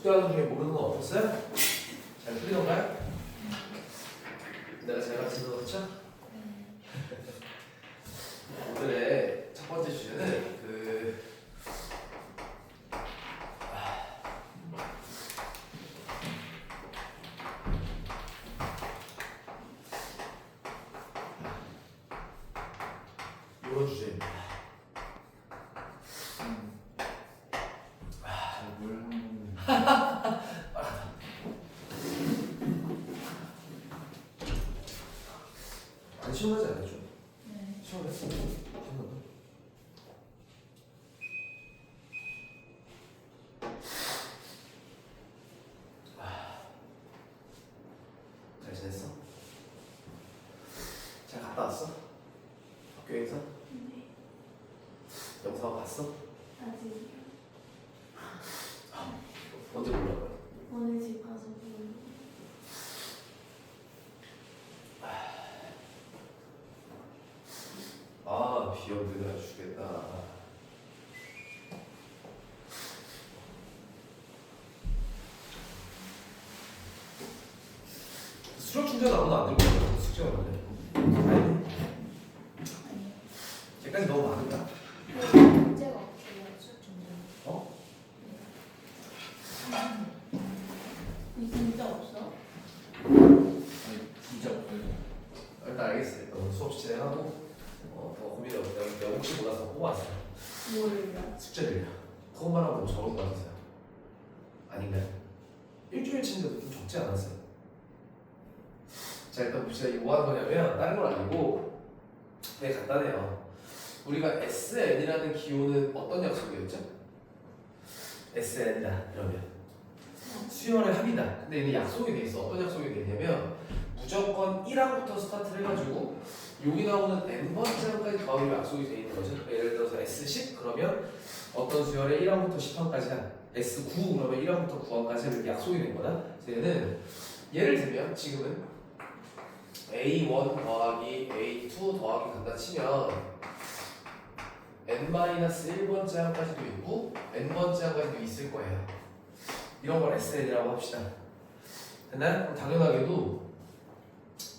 숙제하는 중에 모르는 거 없었어요? 잘 풀리던가요? 내가 잘 가르치는 거 그렇죠? 오늘의 첫 번째 주제는 이런 주제입니다. 안 시원하지 않았죠? 네. 시원했어. 잘 지냈어? 잘 갔다 왔어? 학교 행사? 네. 영상 봤어? 아직이요. 언제 올라가요? 오늘 집 가서 보는 아, 비염들이 아주 죽겠다. 수력 충전 아무도 안 들고 있어. 숙제가 많네. 아니요. 걔까지 너무 많은가? 문제가 없어요. 수업 중에. 어? 이 진짜 없어? 진짜 없어요. 일단 알겠어. 일단 수업 진행하고 더 고민이 없다. 내가 혹시 몰라서 뽑았어. 몰라. 숙제를 그것만 하고 너무 적은 거 같아서요. 아닌가요? 일주일 치는데도 좀 적지 않았어요? 자, 일단 봅시다. 이거 뭐 하는 거냐면 다른 건 아니고 되게 간단해요. 우리가 SN이라는 기호는 어떤 약속이었죠? SN이다 이러면 수열의 합이다. 근데 얘는 약속이 돼 있어. 어떤 약속이 돼 있냐면 무조건 1항부터 스타트를 해가지고 여기 나오는 n번째 항까지 더하기로 약속이 돼 있는 거죠. 예를 들어서 S10 그러면 어떤 수열의 1항부터 10항까지 한 S9 그러면 1항부터 9항까지 이렇게 약속이 된 거다. 그래서 얘는 예를 들면 지금은 A1 더하기 A2 더하기 간다 치면 n-1번째 항까지도 있고 n번째 항까지도 있을 거예요. 이런 걸 SN이라고 합시다. 됐나요? 그럼 당연하게도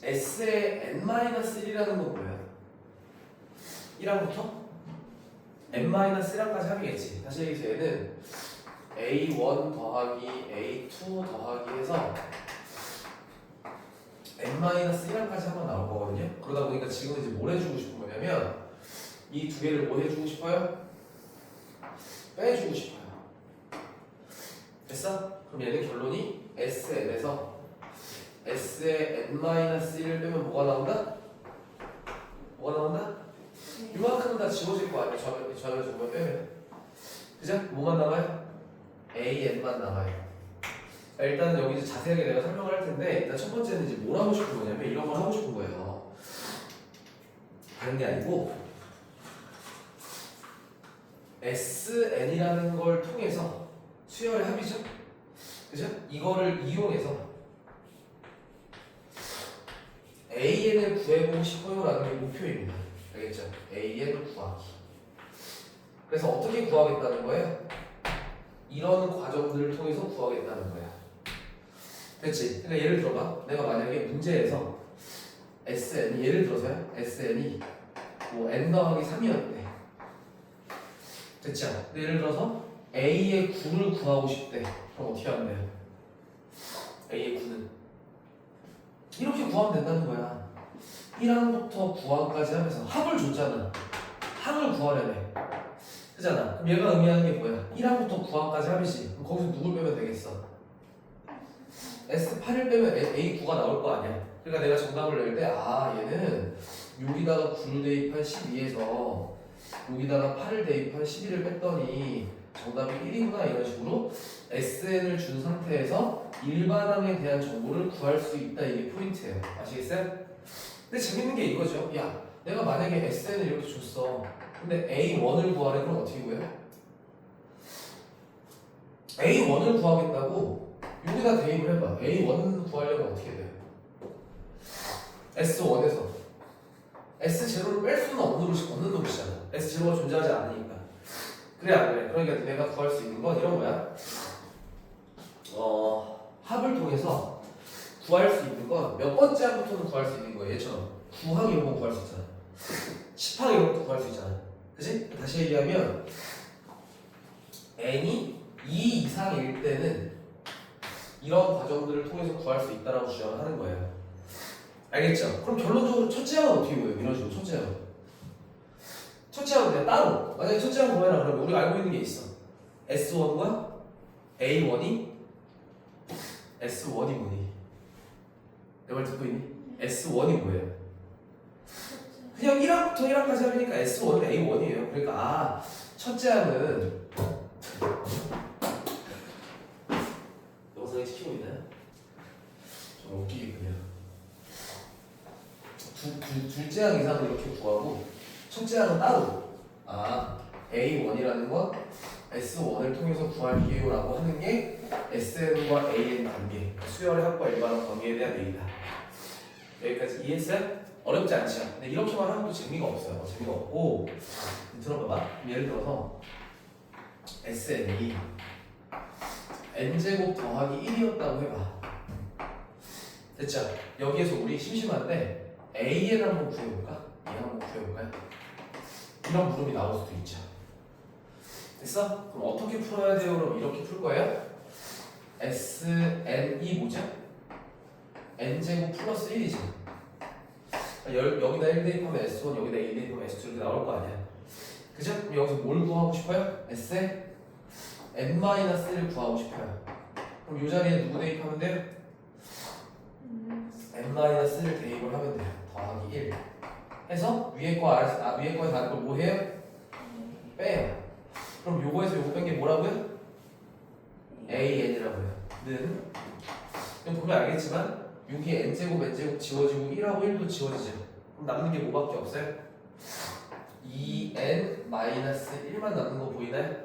S의 n-1이라는 건 뭐예요? 1항부터 n-1항까지 합이겠지. 다시 얘기해서 얘는 A1 더하기 A2 더하기 해서 n-1항까지 한번 나올 거거든요. 그러다 보니까 지금은 이제 뭘 해주고 싶은 거냐면 이 두 개를 뭐 해주고 싶어요? 빼주고 싶어요. 됐어? 그럼 얘는 결론이 SN에서 S의 n-1을 빼면 뭐가 나온다? 뭐가 나온다? 네. 이만큼은 다 지워질 거 아니야? 좌변 정말 빼면 그죠? 뭐만 남아요? AN만 남아요. 자, 일단 여기 이제 자세하게 내가 설명을 할 텐데 일단 첫 번째는 이제 뭘 하고 싶은 거냐면 이런 걸 하고 싶은 거예요. 다른 게 아니고 SN이라는 걸 통해서 수열의 합이죠? 그죠? 이거를 이용해서 AN을 구해보고 싶어요라는 게 목표입니다. 알겠죠? AN을 구하기. 그래서 어떻게 구하겠다는 거예요? 이런 과정들을 통해서 구하겠다는 거야. 됐지? 그러니까 예를 들어봐. 내가 만약에 문제에서 SN이 예를 들어서요. SN이 뭐 n 더하기 3이었대. 됐죠? 근데 예를 들어서 A의 9를 구하고 싶대. 그럼 어떻게 하면 돼요? A의 9는 이렇게 구하면 된다는 거야. 1항부터 9항까지 하면서 합을 줬잖아. 항을 구하려면 그잖아. 그럼 얘가 의미하는 게 뭐야? 1항부터 9항까지 합이지. 그럼 거기서 누굴 빼면 되겠어? S8을 빼면 A9가 나올 거 아니야. 그러니까 내가 정답을 낼 때 얘는 여기다가 9를 대입한 12에서 여기다가 8을 대입한 11을 뺐더니 정답이 1이구나 이런 식으로 SN을 준 상태에서 일반항에 대한 정보를 구할 수 있다. 이게 포인트예요. 아시겠어요? 근데 재밌는 게 이거죠. 야, 내가 만약에 SN을 이렇게 줬어. 근데 A1을 구하래. 그럼 어떻게 구해요? A1을 구하겠다고 여기다 대입을 해봐. A1 구하려면 어떻게 돼요? S1에서 S0를 뺄 수는 없는 놈이잖아. S0가 존재하지 않으니까. 그래 안 그래? 그러니까 내가 구할 수 있는 건 이런 거야. 합을 통해서 구할 수 있는 건 몇 번째 항부터는 구할 수 있는 거예요. 얘처럼 9항 이런 거 구할 수 있잖아. 10항 이런 것도 구할 수 있잖아. 그치? 다시 얘기하면 n이 2 이상일 때는 이런 과정들을 통해서 구할 수 있다라고 주장을 하는 거예요. 알겠죠? 그럼 결론적으로 첫째 항은 어떻게 보여요? 이런 식으로 첫째 항은. 첫째 항은 그냥 따로. 만약에 첫째 항 구해라 그러면 우리가 알고 있는 게 있어. S1과 A1이 S1이 뭐니? 내 말 듣고 있니? S1이 뭐예요? 그냥 1항부터 1항까지 하니까 S1은 A1이에요. 그러니까 첫째 항은 영상에 찍히고 있나요? 좀 웃기겠군요. 둘째 항 이상은 이렇게 구하고 첫째 항은 따로 A1이라는 건 S1을 통해서 구할 기회라고 하는 게 SN과 AN 관계, 수열의 합과 일반항 관계에 대한 얘기다. 여기까지 이해했어요? 어렵지 않죠? 근데 이렇게만 하면 또 재미가 없어요. 재미가 없고 들어봐봐. 예를 들어서 SN이 n제곱 더하기 1이었다고 해봐. 됐죠? 여기에서 우리 심심한데 AN 한번 구해볼까? 얘 한번 구해볼까요? 이런 물음이 나올 수도 있죠. 됐어? 그럼 어떻게 풀어야 돼요? 그럼 이렇게 풀 거예요? SN이 뭐죠? n제곱 플러스 1이죠. 여기다 1 대입하면 S1, 여기다 2 대입하면 S2 이렇게 나올 거 아니야. 그죠? 그럼 여기서 뭘 구하고 싶어요? S에 n-1을 구하고 싶어요. 그럼 이 자리에 누구 대입하면 돼요? n-1을 대입을 하면 돼요. 더하기 1 해서 위에 거 위에 거에 다른 걸 뭐 해요? 빼요. 그럼 요거에서 요거 뺀 게 뭐라고요? AN이라고요. 는 이거 보면 알겠지만 여기 n제곱 지워지고 1하고 1도 지워지죠. 그럼 남는 게 뭐밖에 없어요? 2n-1만 남는 거 보이나요?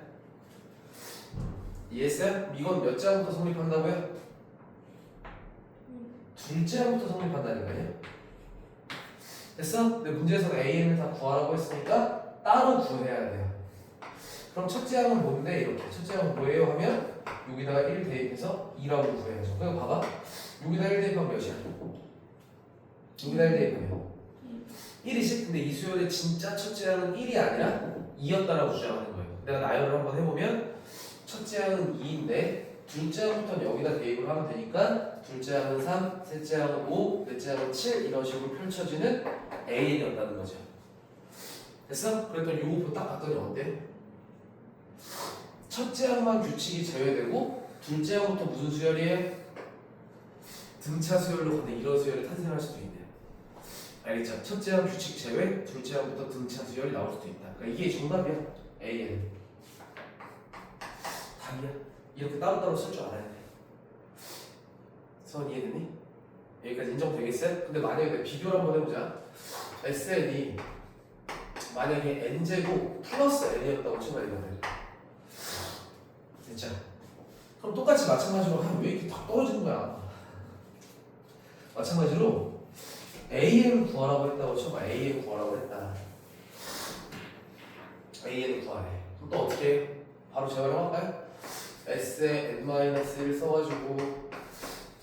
이해했어요? 이건 몇 장부터 성립한다고요? 둘째 항부터 성립한다니까요. 됐어? 근데 문제에서는 AN을 다 구하라고 했으니까 따로 구해야 돼요. 그럼 첫째 항은 뭔데? 이렇게 첫째 항은 뭐예요? 하면 여기다가 1 대입해서 2라고 구해야죠. 그럼 봐봐. 여기다 1 대입하면 몇이야? 여기다 1 대입하면 1이지? 근데 이 수열의 진짜 첫째 항은 1이 아니라 2였다라고 주장하는 거예요. 내가 나열을 한번 해보면 첫째 항은 2인데 둘째 항부터는 여기다 대입을 하면 되니까 둘째 항은 3, 셋째 항은 5, 넷째 항은 7 이런 식으로 펼쳐지는 AN이었다는 거죠. 됐어? 그랬더니 요거 딱 봤더니 어때요? 첫째 항만 규칙이 제외되고 둘째 항부터 무슨 수열이에요? 등차 수열로 가는 이런 수열이 탄생할 수도 있네요. 알겠죠? 첫째 항 규칙 제외, 둘째 항부터 등차 수열이 나올 수도 있다. 그러니까 이게 정답이야. AN. 답이야. 이렇게 따로따로 쓸 줄 알아야 돼. 선 이해됐니? 여기까지 인정되겠어요? 근데 만약에 내가 비교를 한번 해보자. SN이 만약에 n제곱 플러스 n이었다고 치면 이거는 됐죠? 그럼 똑같이 마찬가지로 왜 이렇게 다 떨어지는 거야? 마찬가지로 AN을 구하라고 했다고 쳐봐. AN 구하라고 했다. AN을 구하래. 그럼 또 어떻게 해요? 바로 재활용할까요? S에 n-1 써가지고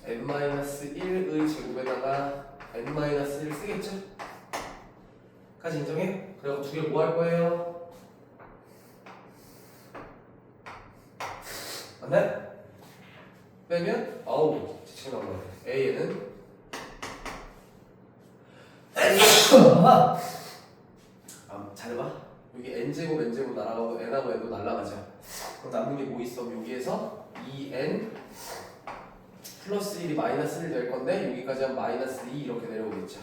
n-1의 제곱에다가 n-1 쓰겠죠? 까지 인정해? 그리고 두 개를 뭐 할 거예요? 맞나요? 빼면 아우 지치게 나온 거네. A에는 잘해봐. 여기 n제곱 날아가고 n하고 n도 날아가죠. 그럼 남는 게 뭐 있어? 여기에서 2n 플러스 1이 마이너스 1 될 건데 여기까지 하면 마이너스 2 이렇게 내려오겠죠.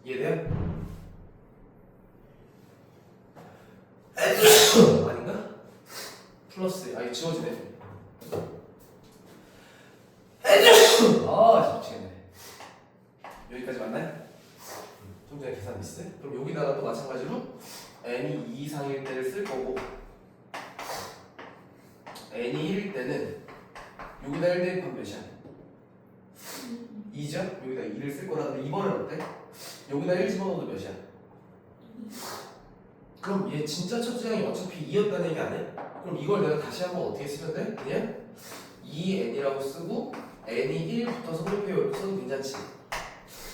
이해돼요? 아닌가? 플러스 이거 지워지네. 미치겠네. 여기까지 맞나요? 좀 전에 계산 미스. 그럼 여기다가 또 마찬가지로 n이 2 이상일 때를 쓸 거고 n이 1일 때는 여기다 1 대입하면 몇이야? 2죠? 여기다 2를 쓸 거라. 근데 이번엔 어때? 여기다 1 집어넣어도 몇이야? 그럼 얘 진짜 첫째항이 어차피 2였다는 얘기 안 해? 그럼 이걸 내가 다시 한번 어떻게 쓰면 돼? 그냥 2n이라고 쓰고 n이 1부터 성립해요 이렇게 써도 괜찮지?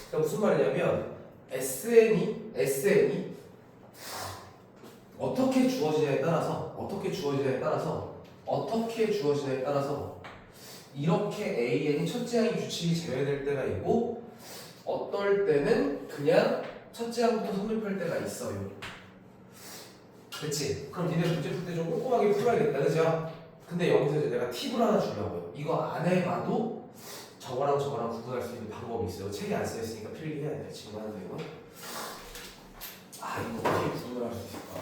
그러니까 무슨 말이냐면 sn이 어떻게 주어지냐에 따라서 이렇게 an이 첫째항이 규칙이 제외될 때가 있고 어떨 때는 그냥 첫째항부터 성립할 때가 있어요. 그치? 그럼 니네 문제 풀 때 좀 꼼꼼하게 풀어야겠다, 그죠? 근데 여기서 이제 내가 팁을 하나 주려고요. 이거 안 해봐도 저거랑 구분할 수 있는 방법이 있어요. 책에 안 써있으니까 필기해야 돼. 지금 하는 내용은. 이거 어떻게 구분을 할 수 있을까?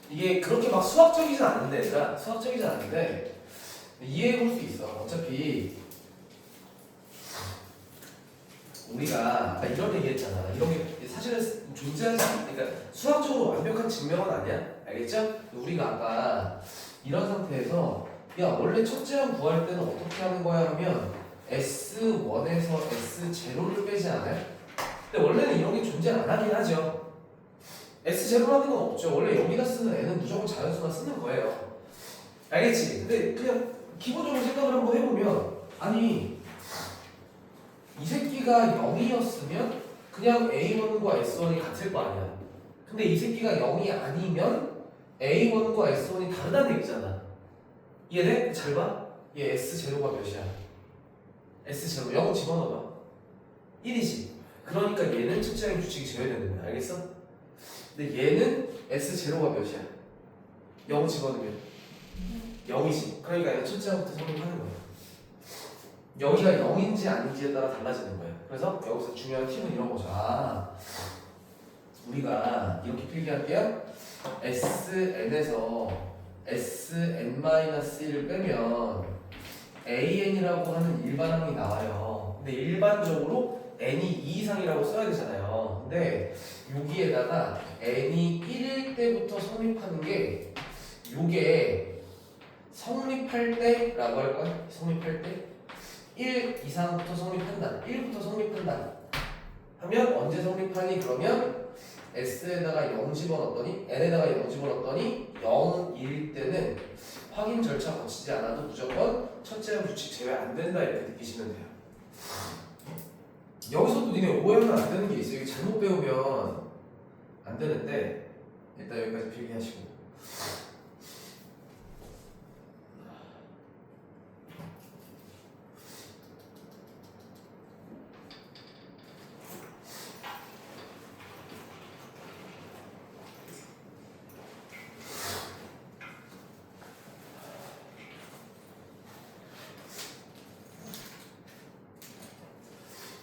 이게 그렇게 막 수학적이진 않은데, 얘들아. 수학적이진 않은데 이해해 볼 수 있어. 어차피 우리가 아까 이런 얘기 했잖아. 이런 게 사실은 존재하지 않으니까 그러니까 수학적으로 완벽한 증명은 아니야. 알겠죠? 우리가 아까 이런 상태에서 야 원래 첫째항 구할 때는 어떻게 하는 거야 하면 S1에서 S0를 빼지 않아요? 근데 원래는 이런 게 존재 안 하긴 하죠. S0라는 건 없죠. 원래 여기다 쓰는 N은 무조건 자연수만 쓰는 거예요. 알겠지? 근데 그냥 기본적으로 생각을 한번 해보면 아니 이 새끼가 0이었으면 그냥 A1과 S1이 같을 거 아니야. 근데 이 새끼가 0이 아니면 A1과 S1이 다르다는 얘기잖아. 이해돼? 잘 봐. 얘 S0가 몇이야? S0 0 집어넣어봐. 1이지. 그러니까 얘는 첫째항 규칙이 제외되는 거야. 알겠어? 근데 얘는 S0가 몇이야? 0 집어넣으면 0이지. 그러니까 얘는 첫째항부터 성립하는 거야. 여기가 0인지 아닌지에 따라 달라지는 거예요. 그래서 여기서 중요한 팁은 이런 거죠. 우리가 이렇게 필기할게요. SN에서 SN-1을 빼면 AN이라고 하는 일반항이 나와요. 근데 일반적으로 N이 2 이상이라고 써야 되잖아요. 근데 여기에다가 N이 1일 때부터 성립하는 게 요게 성립할 때라고 할까요? 성립할 때 1 이상부터 성립한다. 1부터 성립한다. 하면 언제 성립하니? 그러면 S에다가 0 집어넣었더니 N에다가 0 집어넣었더니 0일 때는 확인 절차 거치지 않아도 무조건 첫째항 규칙 제외 안 된다 이렇게 느끼시면 돼요. 여기서도 니네 오해하면 안 되는 게 있어요. 이게 잘못 배우면 안 되는데 일단 여기까지 필기하시고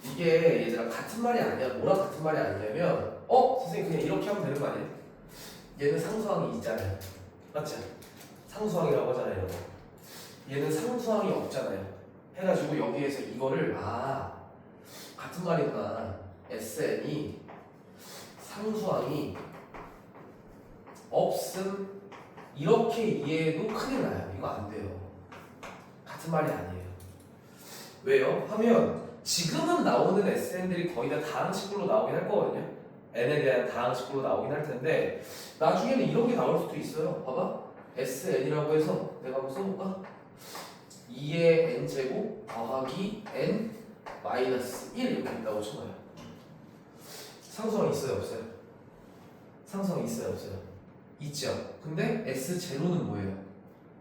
이게 얘들아 같은 말이 아니야. 뭐랑 같은 말이 아니냐면 선생님 그냥 이렇게 하면 되는 거 아니에요? 얘는 상수항이 있잖아요. 맞지? 상수항이라고 하잖아요. 이런 거. 얘는 상수항이 없잖아요. 해가지고 여기에서 이거를 같은 말이구나. SN이 상수항이 없음 이렇게 이해해도 큰일 나요. 이거 안 돼요. 같은 말이 아니에요. 왜요? 하면 지금은 나오는 SN들이 거의 다 다항식으로 나오긴 할 거거든요. N에 대한 다항식으로 나오긴 할 텐데 나중에는 이런 게 나올 수도 있어요. 봐봐. SN이라고 해서 내가 한번 써볼까? 2의 N제곱 더하기 N 마이너스 1 이렇게 있다고 쳐봐요. 상수항 있어요? 없어요? 상수항 있어요? 없어요? 있죠. 근데 S0는 뭐예요?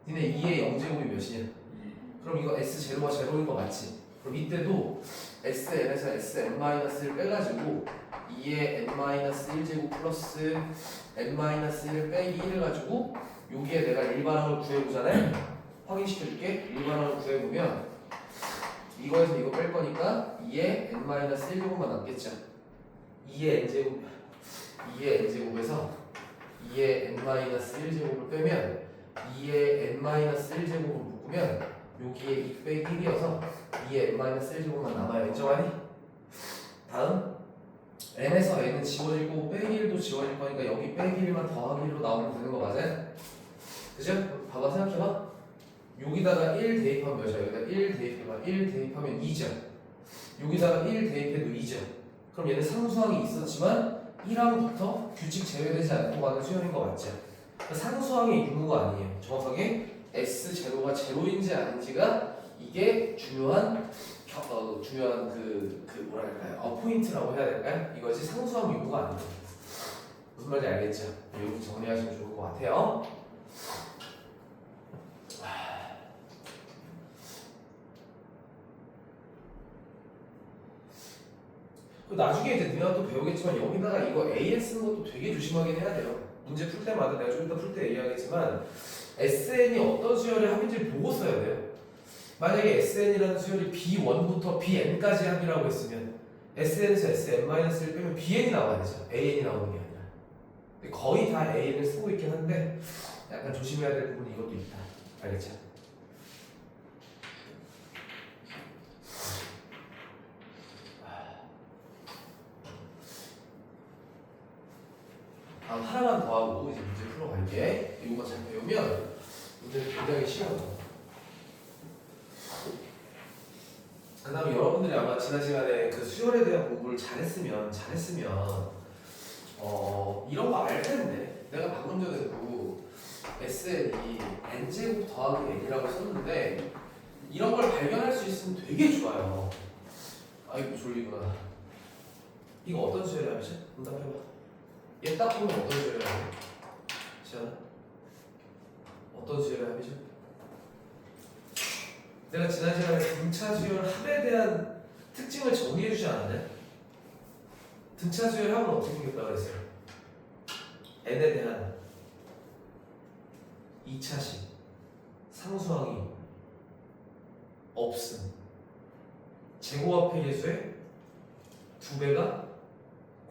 니네 2의 0제곱이 몇이냐? 그럼 이거 S0가 제로인 거 맞지? 그럼 이때도 SN에서 SN-를 빼가지고 2의 N-1제곱 플러스 N-1 빼기 1을 가지고 여기에 내가 일반항을 구해보잖아요. 확인시켜줄게. 일반항을 구해보면 이거에서 이거 뺄 거니까 2의 N-1제곱만 남겠죠. 2의 N제곱에서 2의 N-1제곱을 빼면 2의 N-1제곱을 묶으면 여기에 2 빼기 1이어서 2의 N-1제곱만 남아요. 인정하니? 다음 N에서 N은 지워질 거고 빼기 1도 지워질 거니까 여기 빼기 1만 더하기 1로 나오면 되는 거 맞아요? 그죠? 봐봐 생각해봐. 여기다가 1 대입하면 몇이야? 여기다 1 대입해봐. 1 대입하면 2죠. 여기다가 1 대입해도 2죠. 그럼 얘는 상수항이 있었지만 1항부터 규칙 제외되지 않고 가는 수열인 거 맞죠? 상수항의 유무가 아니에요. 정확하게 S0가 제로인지 아닌지가 이게 중요한 그 뭐랄까요? 포인트라고 해야 될까요? 이것이 상수항 유무가 아니에요. 무슨 말인지 알겠죠? 여기 정리하시면 좋을 것 같아요. 나중에 이제 네가 또 배우겠지만 여기다가 이거 AS 쓰는 것도 되게 조심하긴 해야 돼요. 문제 풀 때마다 내가 좀 이따 풀 때 얘기하겠지만 SN이 어떤 수열의 합인지를 보고 써야 돼요. 만약에 SN이라는 수열이 B1부터 BN까지 합이라고 했으면 SN에서 SN-1을 빼면 BN이 나와야 되죠. AN이 나오는 게 아니라. 근데 거의 다 AN을 쓰고 있긴 한데 약간 조심해야 될 부분이 이것도 있다. 알겠죠? 다음 하나만 더 하고 이제 문제 풀어갈게. 이거 잘 배우면 문제를 굉장히 쉬워요. 그 다음에 여러분들이 아마 지난 시간에 그 수열에 대한 공부를 잘했으면 이런 거 알 텐데 내가 방금 전에도 SN이 n제곱 더하기 n이라고 썼는데 이런 걸 발견할 수 있으면 되게 좋아요. 아이고 졸리구나. 이거 어떤 수열이야? 응답해봐. 얘 딱 보면 어떤 수열이야? 시연아? 어떤 수열의 합이죠? 내가 지난 시간에 등차 수열 합에 대한 특징을 정리해 주지 않았나요? 등차 수열 합은 어떻게 생겼다고 그랬어요? n에 대한 2차식 상수항이 없음. 제곱합의 개수의 2배가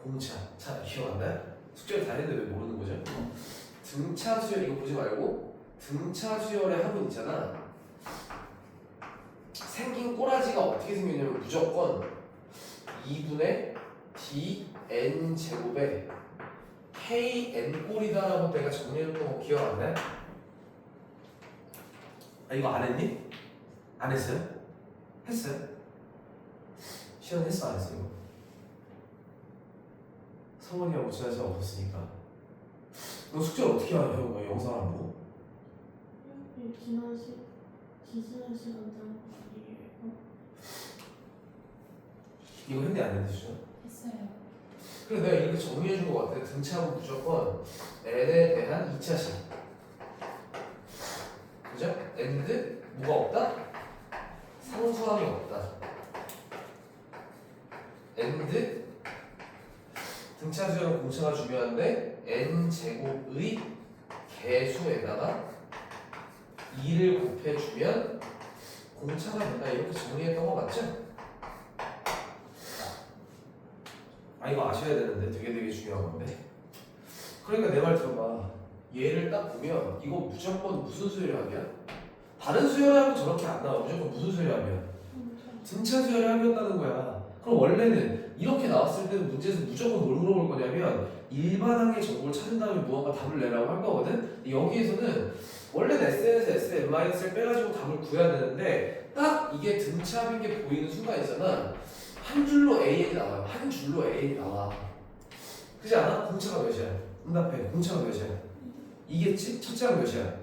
공차. 자, 기억 안 나요? 숙제를 다 했는데 왜 모르는 거죠? 등차 수열 이거 보지 말고 등차 수열의 합은 있잖아. 생긴 꼬라지가 어떻게 생겼냐면 무조건 2분의 dn 제곱에 kn 꼴이다라고 내가 정리했던 거 기억 안 나요? 아 이거 안 했니? 안 했어요? 했어요? 시연 했어 안 했어 이거? 성원이하고 지난 시간 없었으니까 너 숙제를 어떻게 하냐 너 영상 안 보고? 지난 시간 아니에요? 이거 했니 안 했니 수연? 했어요. 그래 내가 이렇게 정리해 준 것 같아. 등차하고 무조건 n에 대한 2차식 그죠? n드 뭐가 없다? 상수항이 없다. n드 등차 수열은 공차가 중요한데 n 제곱의 개수에다가 2를 곱해주면 공차가 된다. 이렇게 정리했던 거 맞죠? 아 이거 아셔야 되는데 되게 중요한 건데. 그러니까 내 말 들어봐. 얘를 딱 보면 이거 무조건 무슨 수열합이야? 다른 수열하면 저렇게 안 나와. 무조건 무슨 수열합이야? 등차 수열합이었다는 거야. 그럼 원래는 이렇게 나왔을 때는 문제에서 무조건 뭘 물어볼 거냐면 일반항의 정보를 찾은 다음에 무언가 답을 내라고 할 거거든. 여기에서는 원래는 SN에서 SN-을 빼가지고 답을 구해야 되는데 딱 이게 등차합인 게 보이는 순간 있잖아. 한 줄로 AN이 나와요. 한 줄로 AN이 나와. 그지 않아? 공차가 몇이야? 응답해. 공차가 몇이야? 이겠지? 첫째가 몇이야?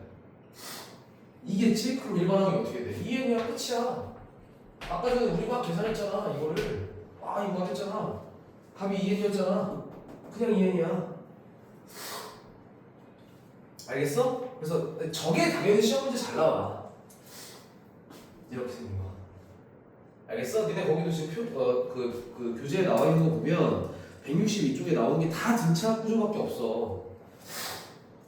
이겠지? 그럼 일반항이 어떻게 돼? 2N이야 끝이야. 아까 전에 우리 막 계산했잖아 이거를. 이거 했잖아. 답이 2N이었잖아. 그냥 2N이야. 알겠어? 그래서 저게 당연히 시험 문제 잘 나와. 이렇게 생긴 거. 알겠어? 니네 거기도 지금 그 교재에 나와 있는 거 보면 162쪽에 나오는 게 다 등차 구조밖에 없어.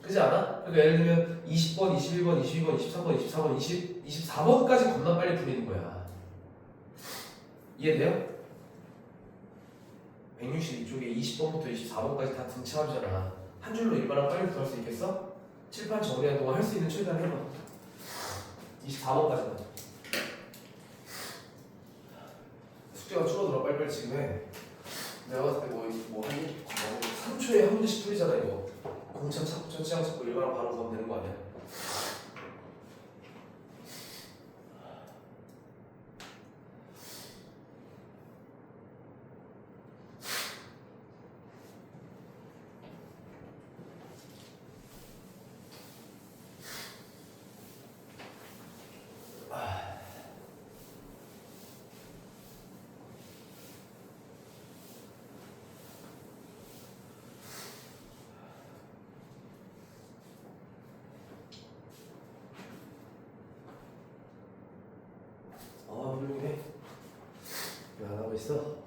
그지 않아? 그러니까 예를 들면 20번, 21번, 22번, 23번, 24번, 24번까지 겁나 빨리 풀리는 거야. 이해돼요? 162쪽에 20번부터 24번까지 다 등차합이잖아. 한 줄로 일반항 빨리 구할 수 있겠어? 칠판 정리하는 동안 할 수 있는 최대한 해봐. 24번까지만. 숙제가 줄어들어. 빨리빨리 지금 해. 내가 봤을 때 한 3초에 한 문제씩 풀리잖아 이거. 공차 찾고 천치항 찾고 일반항 바로 가면 되는 거 아니야? 훌륭해. 왜 안 하고 있어?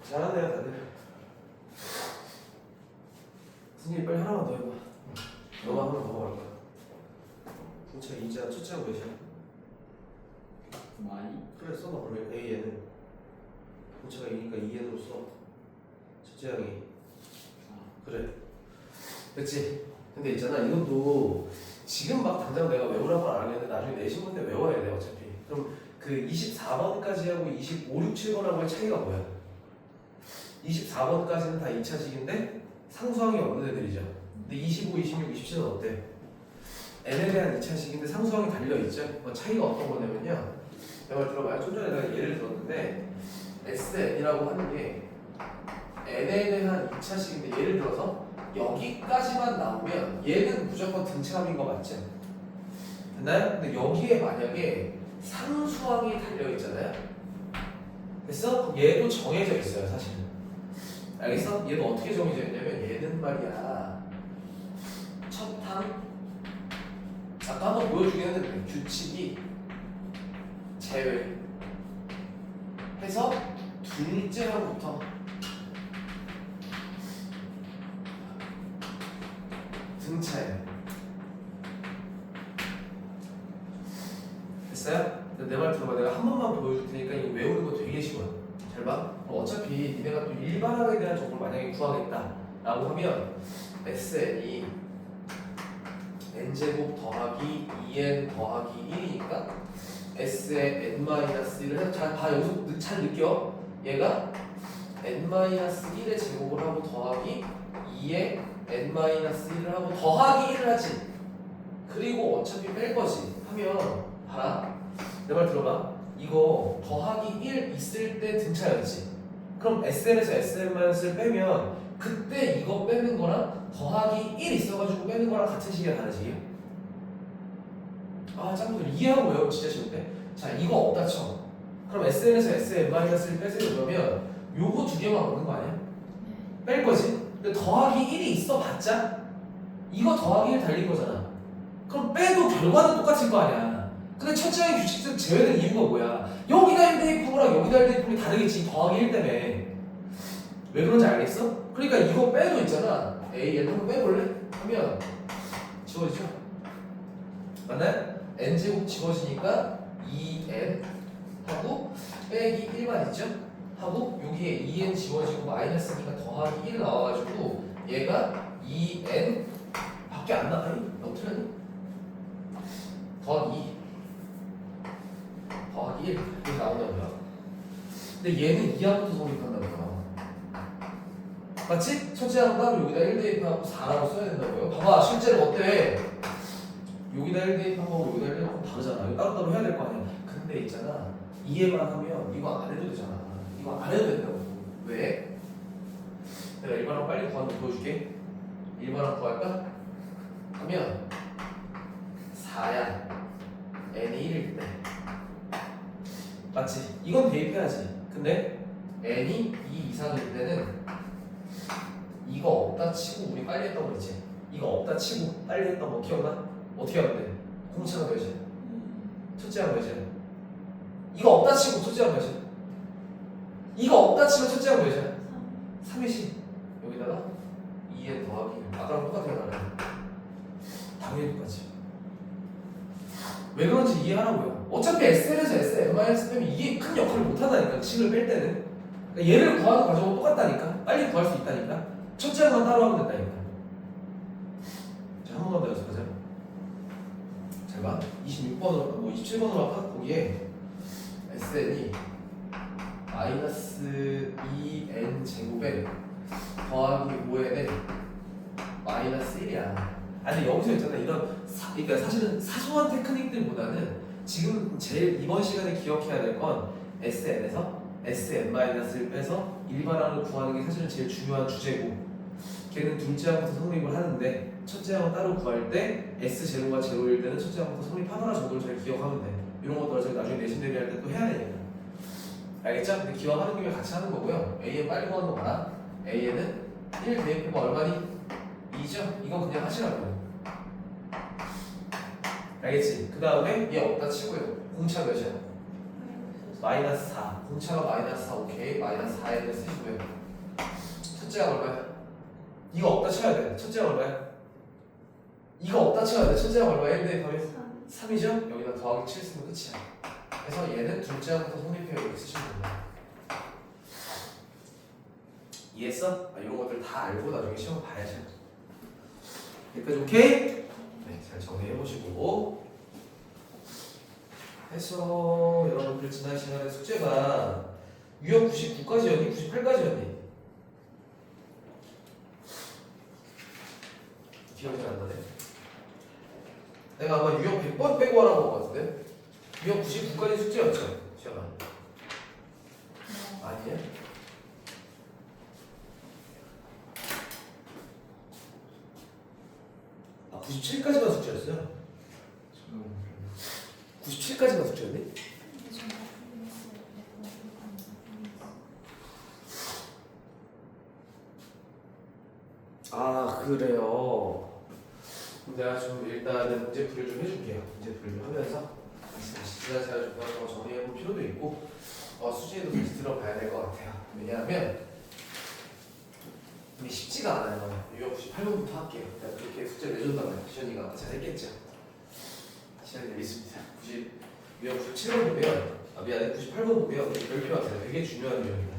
잘하네요 다들. 선생님 빨리 하나만 더 해봐. 너가 하나 더 할 거야. 진짜 이자 첫째하고 몇이야? 많이? 그래 써봐 그러면 A에는 전체가 2니까 2n으로 써. 첫째 항이 그래 됐지? 근데 있잖아 이것도 지금 막 당장 내가 외우라고 안 하겠는데 나중에 내신 때 외워야 돼 어차피. 그럼 그 24번까지 하고 25, 6, 7번하고의 차이가 뭐야? 24번까지는 다 2차식인데 상수항이 없는 애들이죠. 근데 25, 26, 27은 어때? n에 대한 2차식인데 상수항이 달려있죠? 뭐 차이가 어떤 거냐면요 내 말 들어봐요. 좀 전에 내가 예를 들었는데 SN이라고 하는 게 n에 대한 2차식인데 예를 들어서 여기까지만 나오면 얘는 무조건 등차함인 거 맞지? 됐나요? 근데 여기에 만약에 상수항이 달려있잖아요? 됐어? 그럼 얘도 정해져 있어요 사실은. 알겠어? 얘도 어떻게 정해져 있냐면 얘는 말이야 첫 항 아까 한번 보여주긴 했는데 규칙이 제외 해서 둘째 항부터 등차예요. 됐어요? 내 말 들어봐. 내가 한 번만 보여줄 테니까 이거 외우는 거 되게 쉬워요. 잘 봐. 어차피 니네가 또 일반항에 대한 정보를 만약에 구하겠다 라고 하면 SN이 n제곱 더하기 2n 더하기 1이니까 S에 n-1을 해서 잘 봐. 여기서 잘 느껴. 얘가 n-1의 제곱을 하고 더하기 2에 n-1을 하고 더하기 1을 하지. 그리고 어차피 뺄 거지 하면 봐라. 내 말 들어봐. 이거 더하기 1 있을 때 등차였지. 그럼 SN에서 SN-을 빼면 그때 이거 빼는 거랑 더하기 1 있어가지고 빼는 거랑 같은 식이야 다른 식이야? 아 짱구들 이해하고 외우면 진짜 쉬운데. 자 이거 없다 쳐. 그럼 SN에서 SN-을 빼세요. 그러면 요거 두 개만 오는 거 아니야? 뺄 거지. 근데 더하기 1이 있어 봤자 이거 더하기 1 달린 거잖아. 그럼 빼도 결과는 똑같을 거 아니야. 근데 첫째 항의 규칙은 제외된 이유가 뭐야? 여기다 1 대입하고랑 여기다 1 대입하면 다르겠지. 더하기 1 때문에. 왜 그런지 알겠어? 그러니까 이거 빼도 있잖아. An 한번 빼볼래? 하면 지워지죠? 맞나요? n제곱 지워지니까 2n 하고 빼기 1만 있죠? 하고 여기에 2n 지워지고 마이너스니까 더하기 1 나와가지고 얘가 2n 밖에 안 나가니? 어떻게 하니? 더하기 2 더하기 1 이렇게 나온다고요. 근데 얘는 2하부터 성립한다고요. 맞지? 첫째 항 따로 여기다 1 대입하고 4라고 써야 된다고요. 봐봐 실제로 어때? 여기다 1 대입하고 여기다 1 대입하고 다르잖아. 이거 따로따로 해야 될 거 아니야. 근데 있잖아 이해만 하면 이거 안 해도 되잖아. 이거 안 해도 된다고. 왜? 내가 일반항 빨리 구하는 거 보여줄게. 일반항 구할까? 하면 4야 n이 1일 때 맞지? 이건 대입해야지. 근데 n이 2 이상일 때는 이거 없다 치고 우리 빨리 했던 거 있지? 이거 없다 치고 빨리 했던 거 기억나? 어떻게 하면 돼? 공차가 몇이야? 첫째 항 몇이야? 이거 없다 치고 첫째 항 몇이야? 이거 없다 치면 첫째 항 몇이야? 3이지. 여기다가 2에 더하기 아까랑 똑같아요 나는. 당연히 똑같지. 왜 그런지 이해하라고요. 어차피 SN에서 SN-1 빼면 이게 큰 역할을 못한다니까 식을 뺄 때는. 그러니까 얘를 구하는 과정은 똑같다니까. 빨리 구할 수 있다니까. 첫째 항만 따로 하면 된다니까. 자, 한 번만 더 연습하자. 잘 봐. 26번으로 뭐 27번으로 할까? 거기에 SN이 마이너스 2n 제곱에 더하기 5n에 마이너스 1이야. 아니 여기서 있잖아 이런 그러니까 사실은 사소한 테크닉들보다는 지금 제일 이번 시간에 기억해야 될 건 SN에서 SN-을 빼서 일반항을 구하는 게 사실은 제일 중요한 주제고 걔는 둘째 항부터 성립을 하는데 첫째 항을 따로 구할 때 S 제로가 제로일 때는 첫째 항부터 성립하더라 정도를 잘 기억하면 돼. 이런 것들 어차피 나중에 내신 대비할 때 또 해야 되니까. 알겠죠? 근데 기억하는 김에 같이 하는 거고요. A에 빨리 구하는 거 봐라. A에는 1 대입해봐 얼마니? 2죠? 이거 그냥 하시라고요. 알겠지? 그 다음에 얘 없다 치고요. 공차 몇이야? 마이너스 4. 공차가 마이너스 4. 오케이. 마이너스 4에는 쓰시고요. 첫째가 얼마야? 이거 없다 쳐야 돼. 첫째가 얼마야? 이거 없다 쳐야 돼. 첫째가 얼마야? 1 대입하면 3이죠? 여기다 더하기 7 쓰면 끝이야. 그래서 얘는 둘째 항부터 성립해요. 이렇게 쓰시면 됩니다. 이해했어? 이런 것들 다 알고 나중에 시험 봐야죠. 여기까지 오케이? 네, 잘 정리해보시고 해서 여러분들 지난 시간에 숙제가 유형 99까지였니? 98까지였니? 기억이 안 나네. 내가 아마 유형 100번 빼고 하라고 한 것 같은데? 유형 99까지 숙제였죠? 시험아 아니에요? 아 97까지만 숙제였어요? 97까지만 숙제였니? 아 그래요. 그럼 내가 좀 일단은 문제풀이를 좀 해줄게요. 문제풀이를 하면서 다시 지난 시간에 좀 정리해볼 필요도 있고 수지에도 다시 들어봐야 될 것 같아요. 왜냐하면 이게 쉽지가 않아요. 유형 98번부터 할게요. 내가 그렇게 숙제 내준다면 시연이가 잘했겠죠. 시연이 여기 있습니다. 유형 97번 보면 미안해 98번 보면 별표 같아요. 되게 중요한 유형입니다.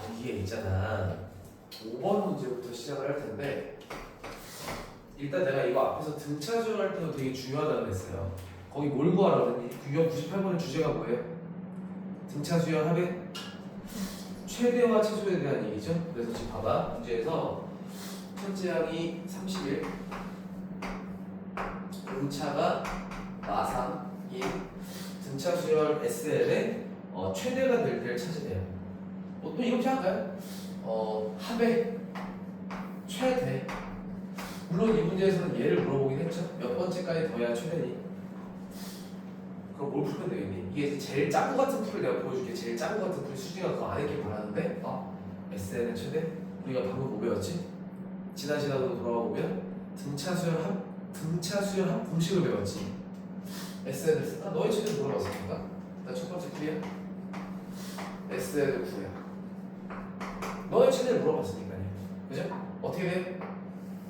거기에 있잖아 5번 문제부터 시작을 할 텐데 일단 내가 이거 앞에서 등차 수열할 때도 되게 중요하다고 했어요. 거기 뭘 구하라고 했니? 유형 98번의 주제가 뭐예요? 등차 수열 합의 최대와 최소에 대한 얘기죠. 그래서 지금 봐봐 문제에서 첫째 항이 31 등차가 마상인 등차 수열 SL의 최대가 될 때를 찾으래요. 또 이렇게 할까요? 합의 최대. 물론 이 문제에서는 얘를 물어보긴 했죠. 몇 번째까지 더해야 최대니? 그럼 뭘 풀면 되겠니? 이게 제일 짠 거 같은 풀을 내가 보여줄게. 제일 짠 거 같은 풀 수지가 그거 안 했길 바라는데 SN은 최대? 우리가 방금 뭐 배웠지? 지난 시간으로 돌아와 보면 등차 수열 합 공식을 배웠지. SN을 쓴다? 너의 최대 물어봤으니까 일단 첫 번째 풀이야. SN을 구해요. 너의 최대를 물어봤으니까요. 그죠? 어떻게 돼?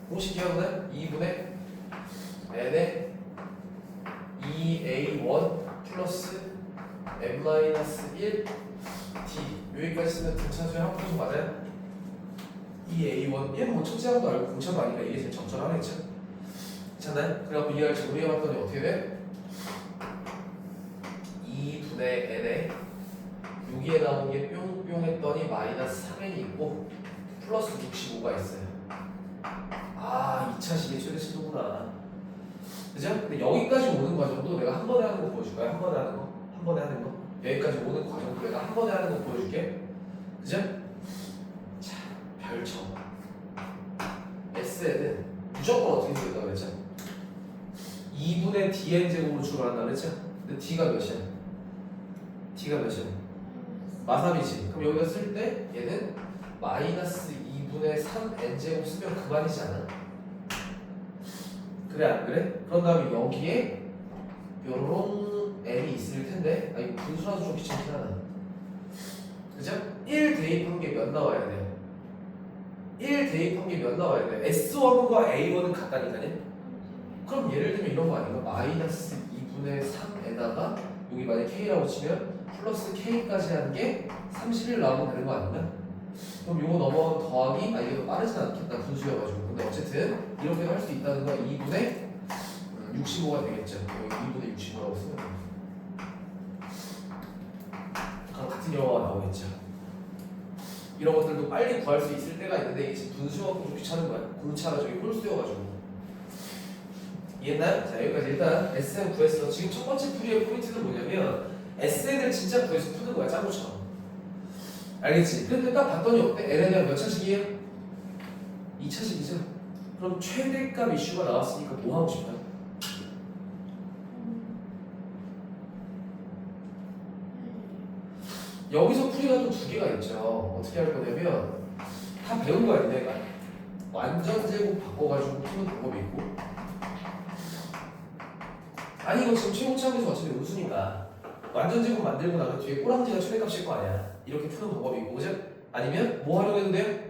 공식 기억은 2분의 n의 2a1 플러스 n-1 t 여기까지 쓰면 등차수의 합분수 맞아요? 2a1 얘는 뭐 첫째항도 알고 공차도 아니까 이게 제일 적절하겠죠? 괜찮나요? 그래갖고 이걸 정리해봤더니 어떻게 돼? 2분의 n에 여기에 나온 게 뿅뿅 했더니 마이너스 3n이 있고 플러스 65가 있어요. 2차식의 최대 치도구나. 그죠? 근데 여기까지 오는 과정도 내가 한 번에 하는 거 보여줄까요? 한 번에 하는 거? 한 번에 하는 거? 여기까지 오는 과정도 내가 한 번에 하는 거 보여줄게. 그죠? 자, 별점. S에는 무조건 어떻게 되겠다고 그랬죠? 2분의 dn 제곱으로 출발한다고 그랬죠? 근데 d가 몇이야? d가 몇이야? 마3이지. 그럼 여기다 쓸 때 얘는 마이너스 2분의 3n 제곱 쓰면 그만이지 않아? 그래 안 그래? 그런 다음에 여기에 요런 n이 있을 텐데 이거 분수라서 좀 귀찮긴 하다. 그죠? 1 대입한 게 몇 나와야 돼요? 1 대입한 게 몇 나와야 돼요? S1과 A1은 같다니까요? 그럼 예를 들면 이런 거 아닌가? 마이너스 2분의 3n하가 여기 만약 K라고 치면 플러스 K까지 하는 게 31 나오면 되는 거 아닌가? 그럼 요거 넘어가면 더하기? 이게 더 빠르진 않겠다 분수여가지고. 근데 어쨌든 이렇게 할 수 있다는 건 2분의 65가 되겠죠. 여기 2분의 65라고 쓰면 그럼 같은 영어가 나오겠죠. 이런 것들도 빨리 구할 수 있을 때가 있는데 이게 지금 분수여가지고 좀 귀찮은 거야. 공차가 저기 홀수여가지고. 이해했나요? 자 여기까지 일단 SN 구했어. 지금 첫 번째 풀이의 포인트는 뭐냐면 SN을 진짜 구해서 푸는 거야. 짱구처럼. 알겠지? 근데 딱 봤더니 어때? n에 대한 몇 차식이에요? 2차식이죠? 그럼 최대값 이슈가 나왔으니까 뭐 하고 싶어요? 여기서 풀이가 또 두 개가 있죠. 어떻게 할 거냐면 다 배운 거야 내가. 완전 제곱 바꿔가지고 푸는 방법이 있고, 아니 이거 지금 최고차함에서 어차피 음수니까 완전 제곱 만들고 나면 뒤에 꼬랑지가 최대값일 거 아니야. 이렇게 푸는 방법이 있고, 그죠? 아니면 뭐 활용해도 돼요?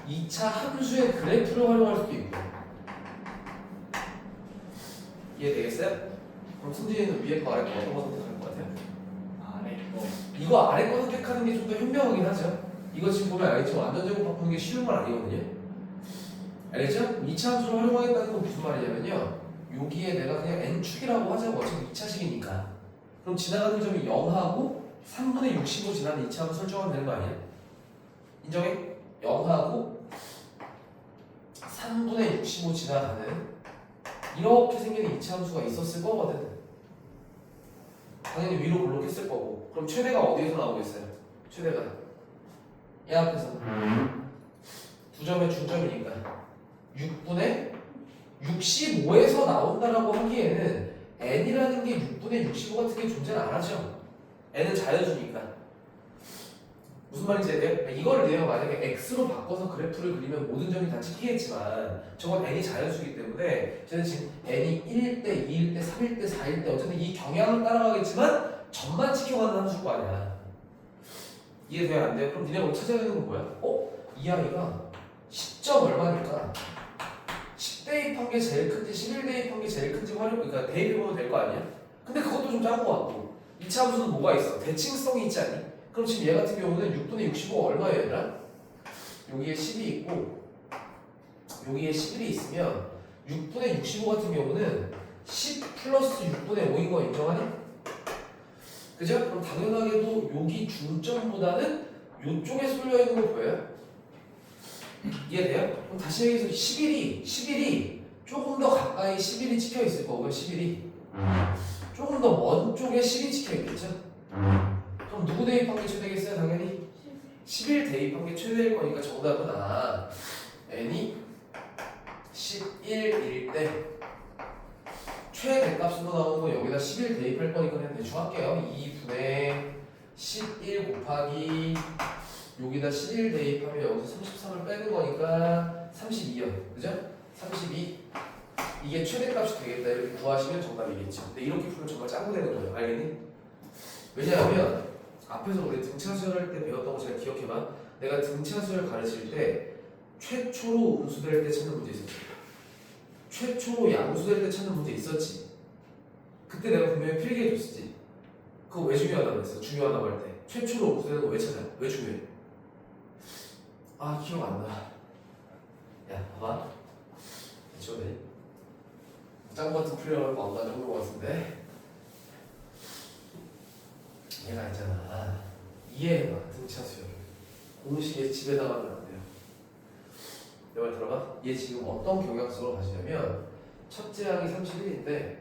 2차 함수의 그래프를 활용할 수도 있고. 이해되겠어요? 그럼 승진이는 위에 거 아래 거 어떤 거 선택할 것 같아요? 아래 거. 이거 아래 거 선택하는 게 좀 더 현명하긴 하죠. 이거 지금 보면 알겠죠? 완전 제곱 바꾸는 게 쉬운 건 아니거든요. 알겠죠? 2차 함수를 활용하겠다는 건 무슨 말이냐면요, 여기에 내가 그냥 n축이라고 하자고. 어차피 2차식이니까. 그럼 지나가는 점이 0하고 3분의 65 지나는 2차 함수 설정하면 되는 거 아니야? 인정해? 0하고 3분의 65 지나가는 이렇게 생기는 2차 함수가 있었을 거거든. 당연히 위로 블록했을 거고. 그럼 최대가 어디에서 나오겠어요? 최대가 이 앞에서 두 점의 중점이니까 6분의 65에서 나온다라고 하기에는 n이라는 게 6분의 65 같은 게 존재는 안 하죠. n은 자연수니까. 무슨 말인지 이해돼요? 이걸 내가 만약에 x로 바꿔서 그래프를 그리면 모든 점이 다 찍히겠지만 저건 n이 자연수이기 때문에 저는 지금 n이 1대, 2일 때, 3일 때, 4일 때 어쨌든 이 경향을 따라가겠지만 점만 지켜가는 함수일 거 아니야. 이해돼요? 안 돼요? 그럼 니네가 오늘 찾아야 되는 건 뭐야? 이 아이가 10점 얼마니까 10 대입한 게 제일 큰지 11 대입한 게 제일 큰지 그러니까 대입해보면 될 거 아니야? 근데 그것도 좀 작은 거 같고 2차 함수는 뭐가 있어? 대칭성이 있지 않니? 그럼 지금 얘 같은 경우는 6분의 65가 얼마예요 얘들아? 여기에 10이 있고 여기에 11이 있으면 6분의 65 같은 경우는 10 플러스 6분의 5인 거 인정하니? 그죠? 그럼 당연하게도 여기 중점보다는 이쪽에 쏠려 있는 거 보여요? 이해돼요? 그럼 다시 얘기해서 11이 조금 더 가까이 11이 찍혀 있을 거고요. 11이 조금 더 먼 쪽에 10이 찍혀 있겠죠? 그럼 누구 대입한 게 최대겠어요? 당연히 11 대입한 게 최대일 거니까 정답은 n이 11일 때 최대값으로 나오는 거 여기다 11 대입할 거니까 그냥 대충 할게요. 2분의 11 곱하기 여기다 11 대입하면 여기서 33을 빼는 거니까 32요. 그죠? 32 이게 최대값이 되겠다 이렇게 구하시면 정답이겠죠. 근데 이렇게 풀면 정말 짱구 되는 거예요. 알겠니? 왜냐하면 앞에서 우리 등차 수열할 때 배웠던 거 잘 기억해봐. 내가 등차 수열 가르칠 때 최초로 음수될 때 찾는 문제 있었지. 최초로 양수될 때 찾는 문제 있었지. 그때 내가 분명히 필기해줬었지. 그거 왜 중요하다고 했어? 중요하다고 할 때 최초로 음수되는 거 왜 찾아? 왜 중요해? 기억 안 나. 야 봐봐. 지워내. 짱구 같은 풀려고 안 나 정도 같은데 얘가 있잖아. 이해해봐. 등차 수열 공식에 집에다가 하면 안 돼요. 내 말 들어봐. 얘 지금 어떤 경향성으로 가시냐면 첫째 항이 31인데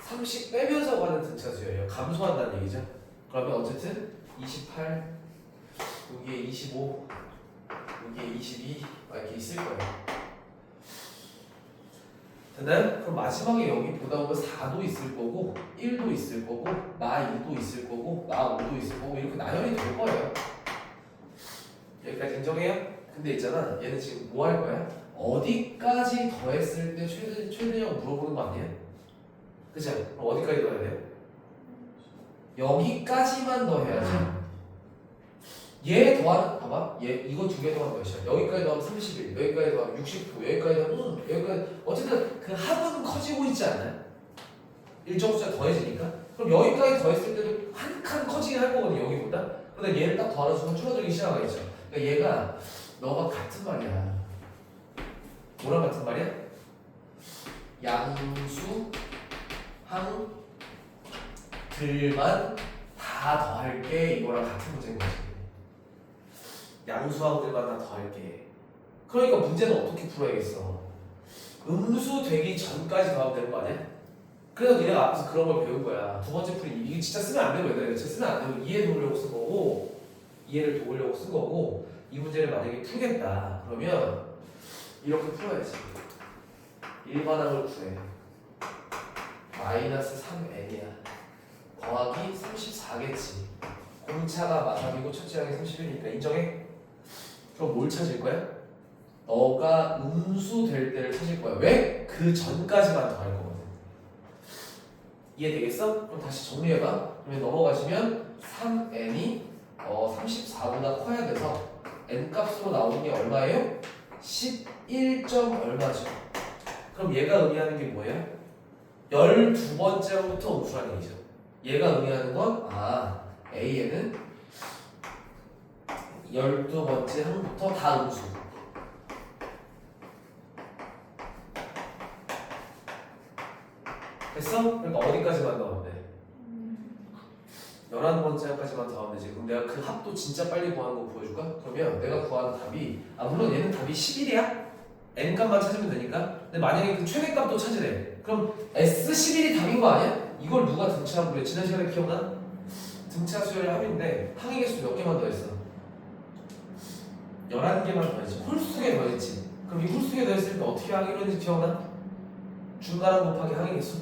30 빼면서 가는 등차 수열이에요. 감소한다는 얘기죠. 그러면 어쨌든 28 여기에 25 여기에 22 이렇게 있을 거예요. 됐나요? 그럼 마지막에 여기 보다 보면 4도 있을 거고 1도 있을 거고 나 2도 있을 거고 나 5도 있을 거고 이렇게 나열이 될 거예요. 여기까지 인정해요? 근데 있잖아, 얘는 지금 뭐 할 거야? 어디까지 더했을 때 최대냐고 물어보는 거 아니에요? 그죠? 그럼 어디까지 더해야 돼요? 여기까지만 더해야지. 얘 더하는, 봐봐, 얘 이거 두 개 더하면 몇이야? 여기까지 더하면 31, 여기까지 더하면 69, 여기까지 더하면 여기까지, 어쨌든 그 합은 커지고 있지 않나요? 일정 숫자 더해지니까. 그럼 여기까지 더했을 때도 한 칸 커지긴 할 거거든요, 여기보다. 근데 얘를 딱 더하는 순간 줄어들기 시작하겠죠. 그러니까 얘가 너가 같은 말이야. 뭐랑 같은 말이야? 양수 항들만 다 더할게 이거랑 같은 문제인 거지. 양수항들만 다 더할게. 그러니까 문제는 어떻게 풀어야겠어? 음수 되기 전까지 더하면 되는 거 아니야? 그래서 니네가 앞에서 그런 걸 배운 거야. 두 번째 풀이 이게 진짜 쓰면 안 되고 얘들아, 진짜 쓰면 안 되고 이해해 놓으려고 쓴 거고, 이해를 도우려고 쓴 거고 이 문제를 만약에 풀겠다 그러면 이렇게 풀어야지. 일반항을 구해. 마이너스 3n이야. 더하기 34겠지. 공차가 마삼이고 첫째 항이 31이니까 인정해? 그럼 뭘 찾을 거야? 너가 음수 될 때를 찾을 거야. 왜? 그 전까지만 더할 거거든. 이해되겠어? 그럼 다시 정리해봐. 그러면 넘어가시면 3n이 34보다 커야 돼서 n 값으로 나오는 게 얼마예요? 11점 얼마죠? 그럼 얘가 의미하는 게 뭐예요? 12번째부터 음수라는 얘기죠. 얘가 의미하는 건 A에는 12번째 항부터 다 음수. 됐어? 그러니까 어디까지만 더하면 돼? 11번째 항까지만 더하면 되지. 그럼 내가 그 합도 진짜 빨리 구하는 거 보여줄까? 그러면 내가 구하는 답이 물론 얘는 답이 11이야? n 값만 찾으면 되니까. 근데 만약에 그 최대값도 찾으래. 그럼 S11이 답인 거 아니야? 이걸 누가 등차라고 그래? 지난 시간에 기억나? 등차 수열 합인데 항의 개수 몇 개만 더했어? 11개만 더했지. 홀수개 더했지. 그럼 이 홀수개 더했을 때 어떻게 하기로 했는지 기억나? 중간항 곱하기 항의 개수?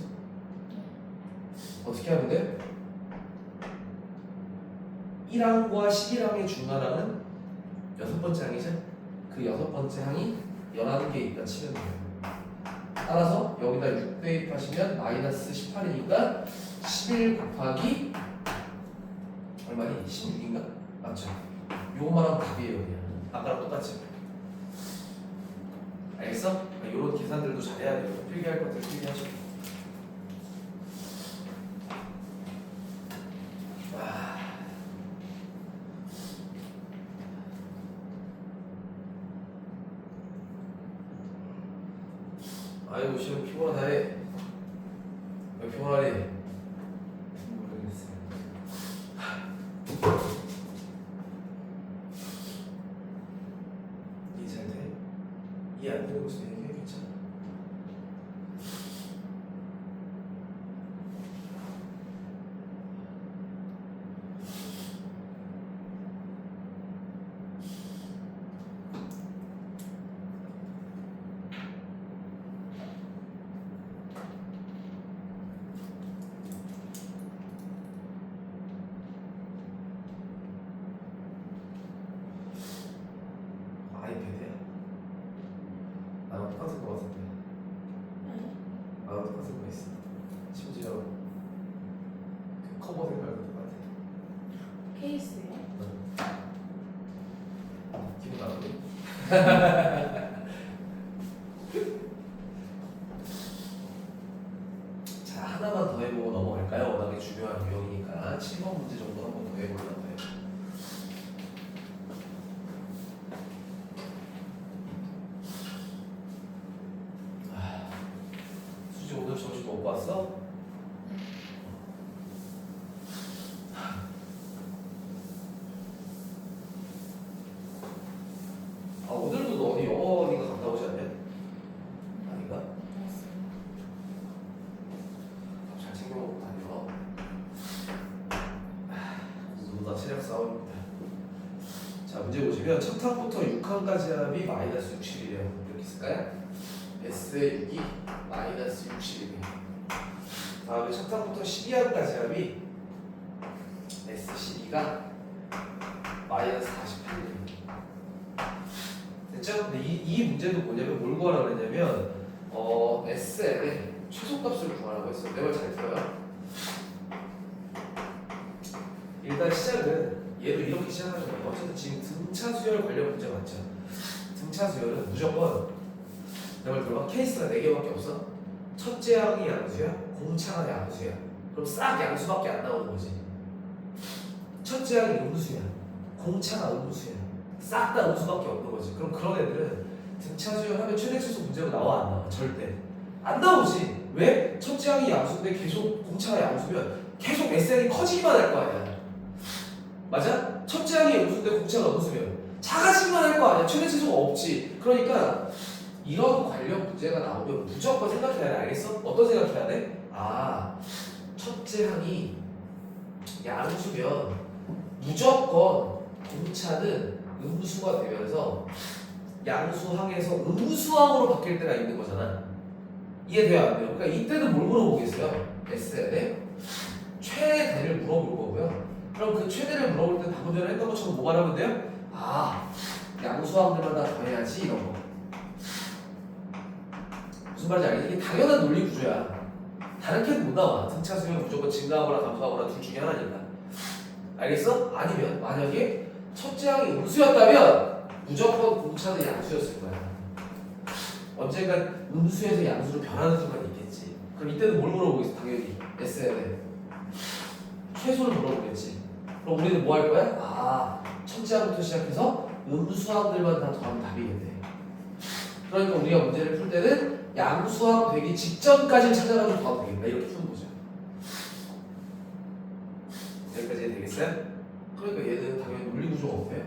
어떻게 하면 돼? 1항과 11항의 중간항은 6번째 항이죠? 그 6번째 항이 11개 있다 치면 돼요. 따라서 여기다 6 대입하시면 마이너스 18이니까 11 곱하기 얼마니? 16인가? 맞죠? 요것만 하면 답이에요 그냥. 아까랑 똑같지? 알겠어? 이런 계산들도 잘해야 돼요. 필기할 것들 필기하시고. 아이고 시험 피곤하다 해. 왜 피곤하니? 모르겠어요. 이해 잘 돼? 이해 안 되는 것도 얘기해 괜찮아. 아이패드야? 나랑 똑같은 거 같은데. 나랑 똑같은 거 있어. 심지어 그 커버 색깔도 똑같아. 케이스요? 기분 나쁘니? 자 하나만 더 해보고 넘어갈까요? 워낙에 중요한 유형이니까 7번 문제 정도 한 번 더 해보려고 해요. 수지 오늘 점심 먹고 왔어? 오늘도 너 어디 영어니까 갔다 오지 않냐? 아닌가? 잘 챙겨 먹고 다녀. 누나 체력 싸움입니다. 자 문제 보시면 첫 항부터 6항까지 합이 마이너스 60이래요. 이렇게 쓸까요? S의 6이 마이너스 60이네요. 다음에 첫 항부터 12항까지 합이 S12가 마이너스 48이네요. 됐죠? 근데 이 문제도 뭐냐면 뭘 구하라고 그랬냐면 SN의 최소값을 구하라고 했어요. 내 말 잘 들어요? 일단 시작은 얘도 이렇게 시작하는 거예요. 어쨌든 지금 등차 수열 관련 문제 맞죠? 등차 수열은 무조건 내 말 들어봐. 케이스가 4개밖에 없어. 첫째 항이 양수야, 공차가 양수야. 그럼 싹 양수밖에 안 나오는 거지. 첫째 항이 음수야, 공차가 음수야. 싹 다 음수밖에 없는 거지. 그럼 그런 애들은 등차 수열하면 최대 최소 문제가 나와 안 나와? 절대 안 나오지. 왜? 첫째 항이 양수인데 계속 공차가 양수면 계속 SN이 커지기만 할 거 아니야. 맞아? 첫째 항이 음수인데 공차가 음수면 작아지기만 할 거 아니야. 최대 최소가 없지. 그러니까 이런 관련 문제가 나오면 무조건 생각해야 돼. 알겠어? 어떤 생각해야 돼? 첫째 항이 양수면 무조건 공차는 음수가 되면서 양수항에서 음수항으로 바뀔 때가 있는 거잖아. 이해돼요? 안 돼요? 그러니까 이때는 뭘 물어보겠어요? S에 최대를 물어볼 거고요. 그럼 그 최대를 물어볼 때 방금 전에 했던 것처럼 뭐 말하면 돼요? 아, 양수항들마다 더해야지 이런 거. 무슨 말인지 알겠지? 이게 당연한 논리 구조야. 다른 캔 못 나와. 등차수면 무조건 증가하거나 감소하거나 둘 중에 하나니까. 알겠어? 아니면 만약에 첫째 항이 음수였다면 무조건 공차는 양수였을 거야. 언젠간 음수에서 양수로 변하는 순간이 있겠지. 그럼 이때는 뭘 물어보겠어? 당연히 S에 최소를 물어보겠지. 그럼 우리는 뭐 할 거야? 아, 첫째 항부터 시작해서 음수항들만 다 더하면 답이겠네. 그러니까 우리가 문제를 풀 때는 양수항 되기 직전까지 찾아가지고 더하면 되겠다. 이렇게 푸는 거죠. 여기까지 되겠어요? 그러니까 얘는 당연히 논리구조가 없네요.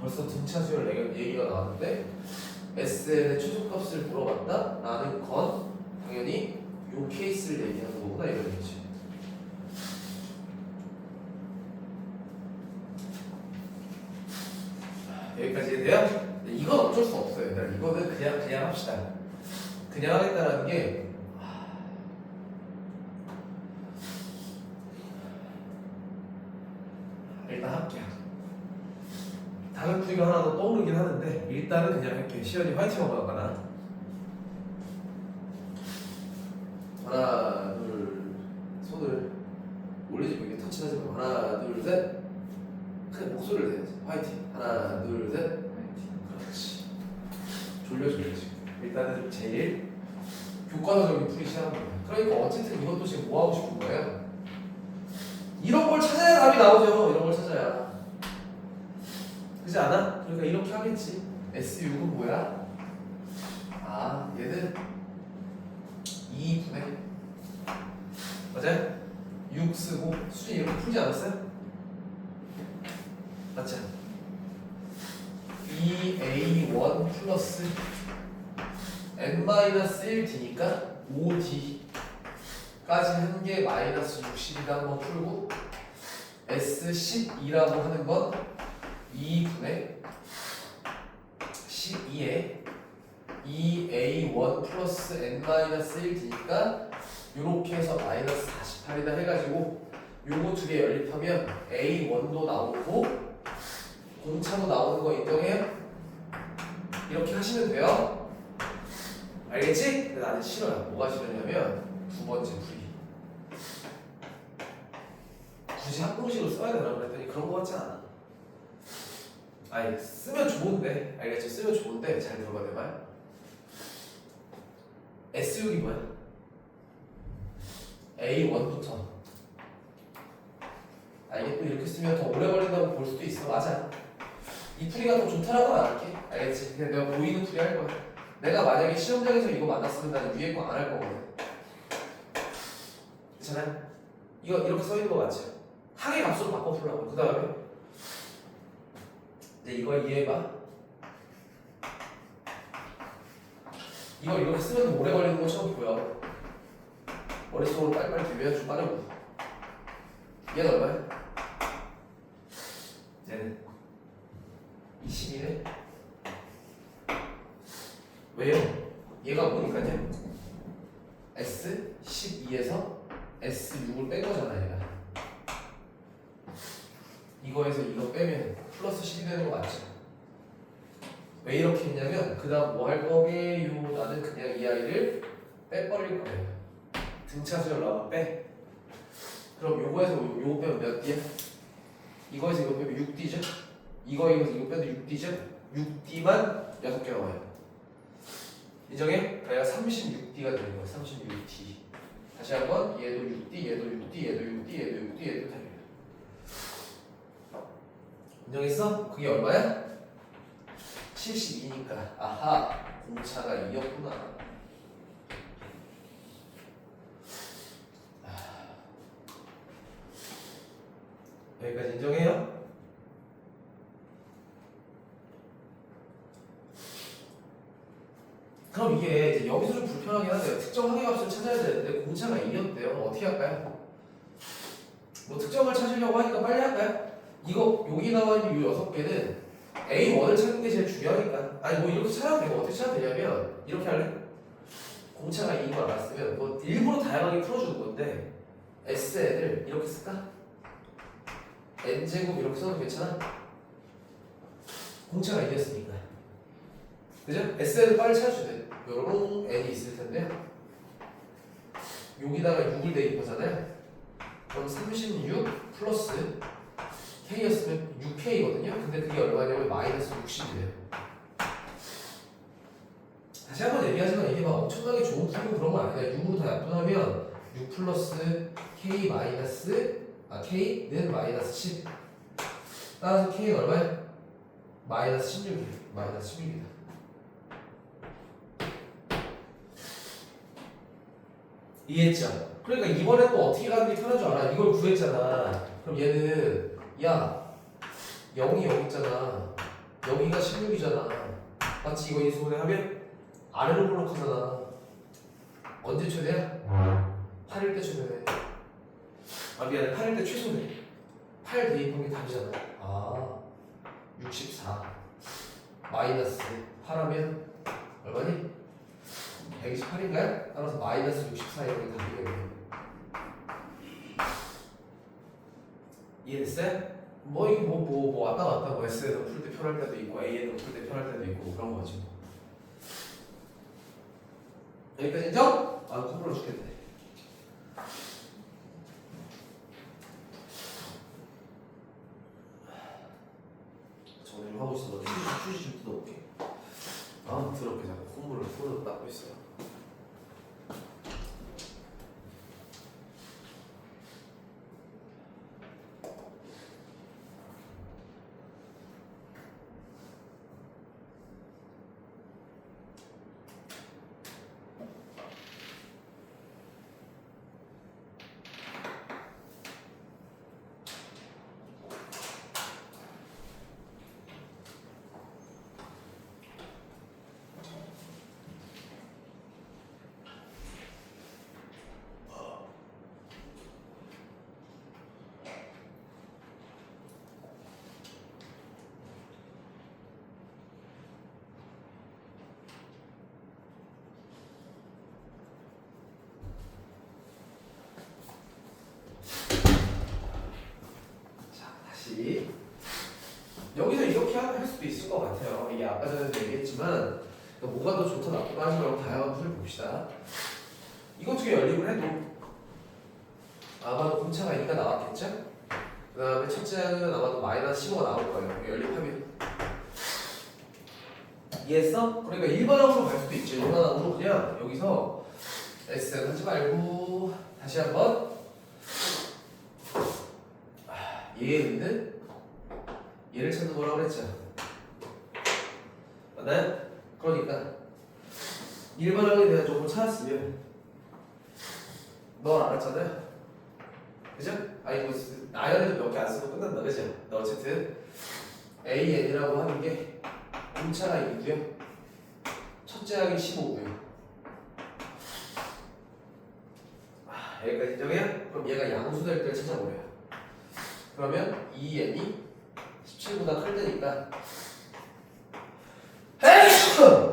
벌써 등차 수열 얘기가 나왔는데 SN의 최소값을 물어봤다? 라는 건 당연히 요 케이스를 얘기하는 거구나 이런 얘기지. 여기까지 돼요? 이건 어쩔 수 없어요. 이거는 그냥 합시다. 그냥 하겠다라는 게 일단 할게요. 다른 풀이가 하나 더 떠오르긴 하는데 일단은 그냥 할게요. 시연이 화이팅 한번 할까나? 하나 둘 손을 올리지 말고 터치하지 말고 하나 둘 셋. 큰 목소리를 내야지. 화이팅. 하나 둘 셋. 화이팅. 그렇지. 졸려 지금. 일단은 제일 교과서적인 풀이 시작합니다. 그러니까 어쨌든 이것도 지금 뭐 하고 싶은 거예요? 이런 걸 찾아야 답이 나오죠. 이런 걸 찾아야. 그렇지 않아? 그러니까 이렇게 하겠지. S6은 뭐야? 아, 얘는 2분의 맞아요? 6 쓰고 수준 이렇게 풀지 않았어요? 맞죠? 2A1 플러스 n-1d니까 5d까지 한 게 마이너스 60이다 한번 풀고 S12라고 하는 건 2분의 12에 2A1 플러스 n-1d니까 요렇게 해서 마이너스 48이다 해가지고 요거 두 개 연립하면 A1도 나오고 공차도 나오는 거 인정해요? 이렇게 하시면 돼요. 알겠지? 근데 나는 싫어요. 뭐가 싫으냐면 두 번째 풀이 굳이 항공식으로 써야 되나 그랬더니 그런 거 같지 않아. 아니 쓰면 좋은데 알겠죠? 쓰면 좋은데 잘 들어봐 내 말. S6이 뭐야? A1부터 이게 또 이렇게 쓰면 더 오래 걸린다고 볼 수도 있어. 맞아. 이 풀이가 더 좋다라고 안 할게. 알겠지? 그냥 내가 보이는 풀이 할 거야. 내가 만약에 시험장에서 이거 만났으면 나는 위에 거 안 할 거거든. 괜찮아요? 이거 이렇게 써 있는 거 맞죠? 항의 값으로 바꿔 풀라고. 그 다음에 이제 이걸 이해해봐. 이걸 이렇게 쓰면 오래 걸리는 것처럼 보여. 머릿속으로 빨리빨리 대면 좀 빠르고. 얘는 얼마야? 얘는 22네. 왜요? 얘가 뭐니까요? S12에서 S6을 뺀 거잖아 얘가. 이거에서 이거 빼면 플러스 10이 되는 거 맞죠? 왜 이렇게 했냐면 그 다음 뭐 할 거게요? 나는 그냥 이 아이를 빼버릴 거예요. 등차수열 나오면 빼. 그럼 요거에서 요거 빼면 몇 D야? 이거에서 이거 빼면 6D죠? 이거에서 이거 빼도 6D죠? 6D만 6개 나와요. 인정해? 그래야 36D가 되는 거야. 36D. 다시 한번 얘도 6D, 얘도 6D, 얘도 6D, 얘도 6D, 얘도 다 6D. 인정했어? 그게 얼마야? 72니까. 아하, 공차가 2였구나. 여기까지 인정해요? 그럼 이게 이제 여기서 좀 불편하긴 한데요. 특정 항의값을 찾아야 되는데 공차가 2였대요. 어떻게 할까요? 뭐 특정을 찾으려고 하니까 빨리 할까요? 이거 여기 나와 있는 이 6개는 A1을 찾는 게 제일 중요하니까. 아니 뭐 이렇게 찾아도 되고 어떻게 찾아도 되냐면 이렇게 할래? 공차가 2인 걸 알았으면 뭐 일부러 다양하게 풀어주는 건데 Sn을 이렇게 쓸까? N제곱 이렇게 써도 괜찮아? 공차가 2였으니까 그죠? Sn을 빨리 찾아주면 돼. 요런 N이 있을 텐데 여기다가 6을 대입하잖아요. 그럼 36 플러스 K였으면 6K거든요. 근데 그게 얼마냐면 마이너스 60이에요. 다시 한번 얘기하지만 이게 막 엄청나게 좋은 풀이고 그런 건 아니야. 6으로 다 약분하면 6 플러스 K 마이너스 K는 마이너스 10. 따라서 K는 얼마야? 마이너스 16이에요. 마이너스 16이다. 이해했죠? 그러니까 이번에 또 어떻게 가는 게 편한 줄 알아? 이걸 구했잖아. 그럼 얘는 야 0이 여기 있잖아. 여기가 16이잖아. 맞지? 이거 인수분해 하면 아래로 볼록하잖아. 언제 최대야? 8일 때 최대네. 아 미안해. 8일 때 최소네. 8 대입한 게 답이잖아. 아 64 마이너스 8하면 얼마니? 128인가요? 따라서 마이너스 64이라는 게 답이겠네요. 이해됐어요? 뭐 이게 뭐 왔다 갔다 뭐 S에서 풀 때 편할 때도 있고 A에서 풀 때 편할 때도 있고 그런 거지. 여기까지 인정? 아 컴플러 죽겠네. 정리 좀 하고 있어. 휴지 좀 뜯어올게. 아 더럽게 자꾸 콧물을 손으로 닦고 있어요. 여기서 이렇게 할 수도 있을 것 같아요. 이게 아까 전에도 얘기했지만 뭐가 더 좋다 나쁘다 하지 말고 다양한 풀을 봅시다. 이거 두 개 연립을 해도 아마도 공차가 2가 나왔겠죠? 그 다음에 첫째 항은 아마도 마이너스 15가 나올 거예요. 연립하면 이해했어? 그러니까 일반항으로 갈 수도 있죠. 일반항으로 그냥 여기서 S는 하지 말고 다시 한번 얘는 얘를 찾는 거라고 그랬죠. 맞나요? 그러니까 일반항에 대한 정보를 찾았으면 널 알았잖아요. 그죠? 아니 뭐 나열해도 몇 개 안 쓰고 끝난다. 그죠? 너 어쨌든 AN이라고 하는 게 공차가 2고요. 첫째 항이 15고요. 여기까지 인정해요? 그럼 얘가 양수될 때를 찾아보래요. 그러면 2n이 17보다 클 때니까 진짜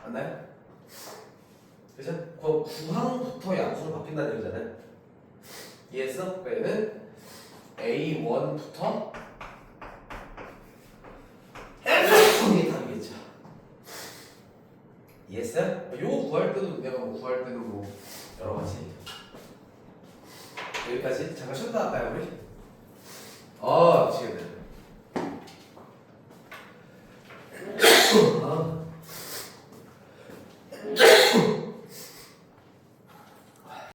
맞나요? 그죠? 그럼 구항부터 양수로 바뀐다는 얘기잖아요. 이해했어? 그러니까 얘는 A1부터 이게 답이겠죠. 이해했어요? 요거 구할 때도 내가 뭐 구할 때는 뭐 여러 가지. 여기까지 잠깐 쉬었다 할까요 우리? 미치겠네.